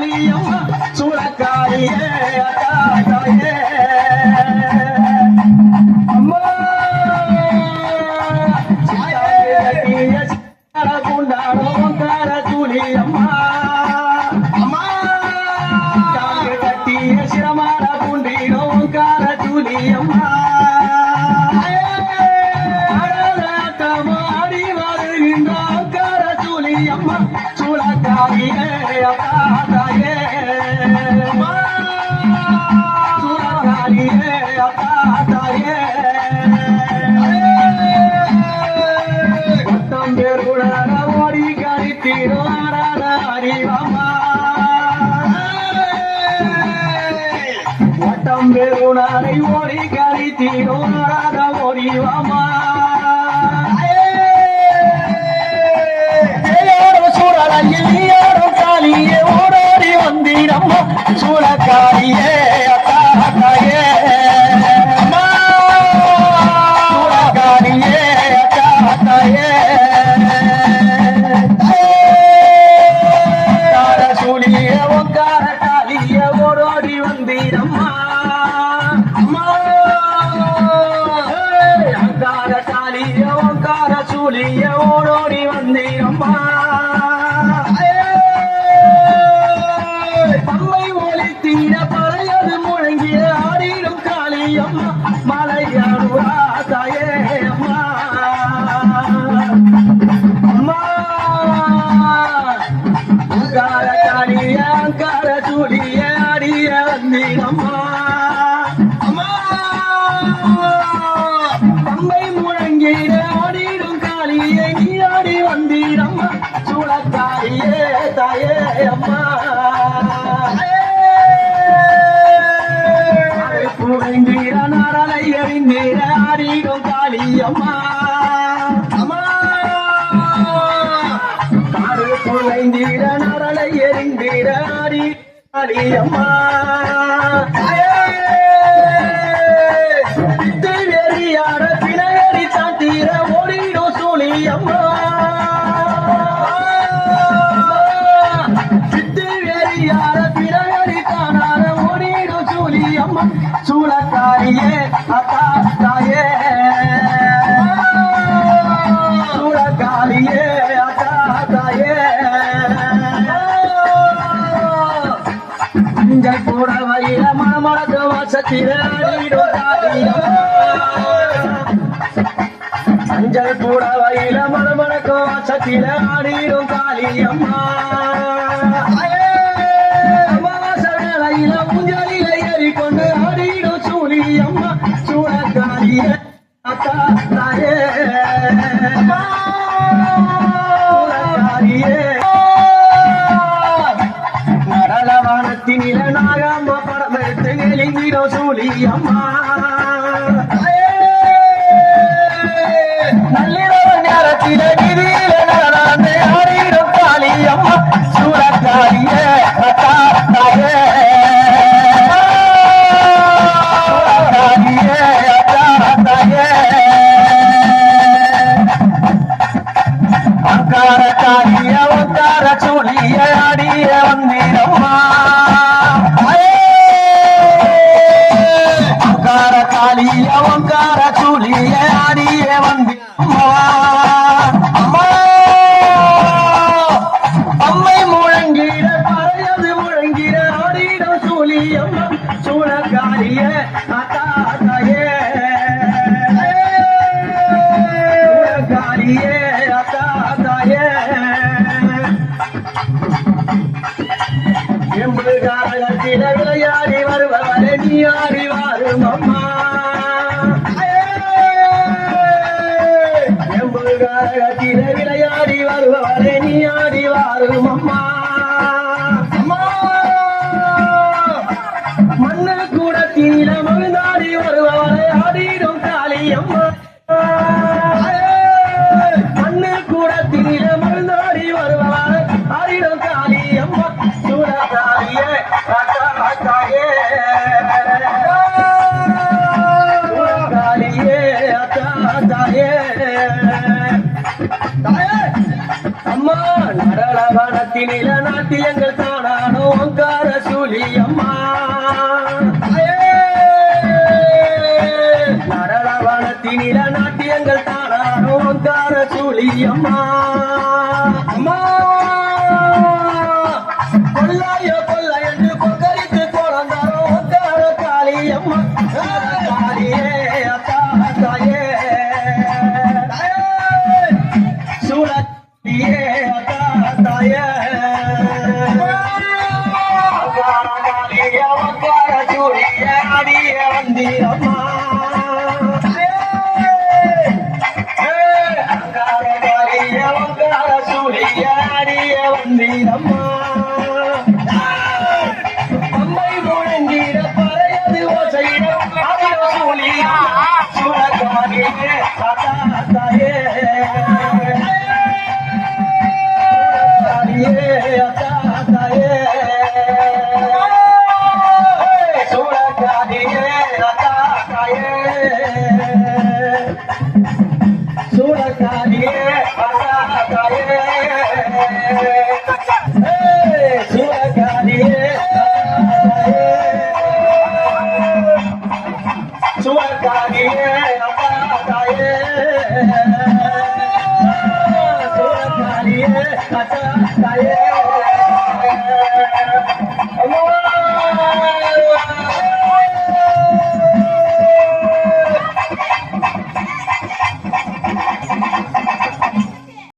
சூழியம்மா சூழக்காரியே தாயே அம்மா குண்டாடும் கார சூழியம்மா அம்மா கட்டிய சிரமான குண்டிடும் கார சூழியம்மா ஆடி வருகின்ற கார சூழியம்மா சூழக்காரியே தாயே சூழக்காரியே தாயே ஓடி கழித்தீரோ அறிவம்மா வட்டம் பெருணரை ஓடி கழித்தீரோ ஓடிவம்மா சூழலையில் நீயாரும் காலியே ஓடோடி வந்தீரம்மா சூழக்காரியே தாயே சூழக்காரியே தாயே ஓடோடி வந்தீரம்மா அங்கார காலிய ஓங்கார சூழிய ஓடோடி வந்தீரம்மா பம்மை ஒளி தீர பறையது முழங்கிய ஆடிடும் காளியம்மா மலையாடுவா தாயே அம்மா அம்மா அங்கார காலிய அங்கார சூழிய ஆடிய வந்தீரம்மா அம்மா பம்மை முழங்கிட ஆடிடும் காளியை நீ ஆடி வந்தீரம்மா சூழக்காரியே தாயே அம்மா புகழ்ந்தீர நாரலை எறிந்தீர ஆடிடும் காளியம்மா அம்மா காடு புகழ்ந்தீர நாரலை எறிந்தீர ஆடி காளியம்மா வெறியாட பிணகரி தாத்தீர ஓடிடும் சூழியம்மா சித்து வெறியாட பிணகரி தானார ஓடிடும் சூழியம்மா சூழக்காரியே தாயே சூழக்காரியே தாயே மஞ்சள் கூட வயிற மணமளக்கு வாசத்திர மஞ்சள் கூட வயிற மணமளக்கு வாசத்திர ஆடிடும் காளியம்மா அமாவாசையில முஞ்சலில ஏறிக்கொண்டு ஆடிடும் சூழியம்மா சூழக்காரியே தாயே சூழக்காரியே நடலவானத்தினில நாகம்மா படம் எடுத்து எழுந்திரோ சூழியம்மா நள்ளிரவு நேரத்தில நிதியில நடந்து ஆடிடும் காளியம்மா சூழக்காரியே தாயே சூழக்காரியே தாயே அங்கார காரிய ஒங்கார சூழிய ஆடிய வந்தீரம்மா அங்கார காலிய ஒங்கார சூழிய ஆடிய வந்தீரம்மா அம்மா அம்மை முழங்கிட பறையது முழங்கிட ஆடிடும் சூழியம்மா சூழக்காரிய தாயே சூழக்காரியே தாயே எம்புகாரத்தில விளையாடி வருபவரே நீ ஆடி வாரும் அம்மா எம்புகாரத்தில விளையாடி வருபவரே நீ ஆடி வாரும் அம்மா அம்மா மண்ணு கூட தீர மகிழ்ந்தாடி வருபவரை ஆடிடும் காளியம்மா மண்ணு கூட தீர மகிழ்ந்தாடி வருபவரை ஆடிடும் காளியம்மா சூழக்காரியே தாயே சூழக்காரியே தாயே அம்மா நடலவனத்தில் நரவானத்தினில நாட்டியங்கள் தானானோ ஓங்கார சூழி அம்மா நரவானத்தினில நாட்டியங்கள் தானானோ ஓங்கார சூழி அம்மா அம்மா கொள்ளாயோ கொல்ல என்று கொக்கரித்து குழந்தாரோ ஓங்கார காளி அம்மா காளியே அத்தா தாயே சூழத்தியே அத்தா தாயே அவக்கார சூழிய அடிய வந்தீரம்மா அவக்கார சூழிய அடிய வந்தீரம்மா அம்மை முழங்கிட பறையது ஓசையிடம் அதில் சூழியா சூழக்காரியே அத்தா தாயே Come on!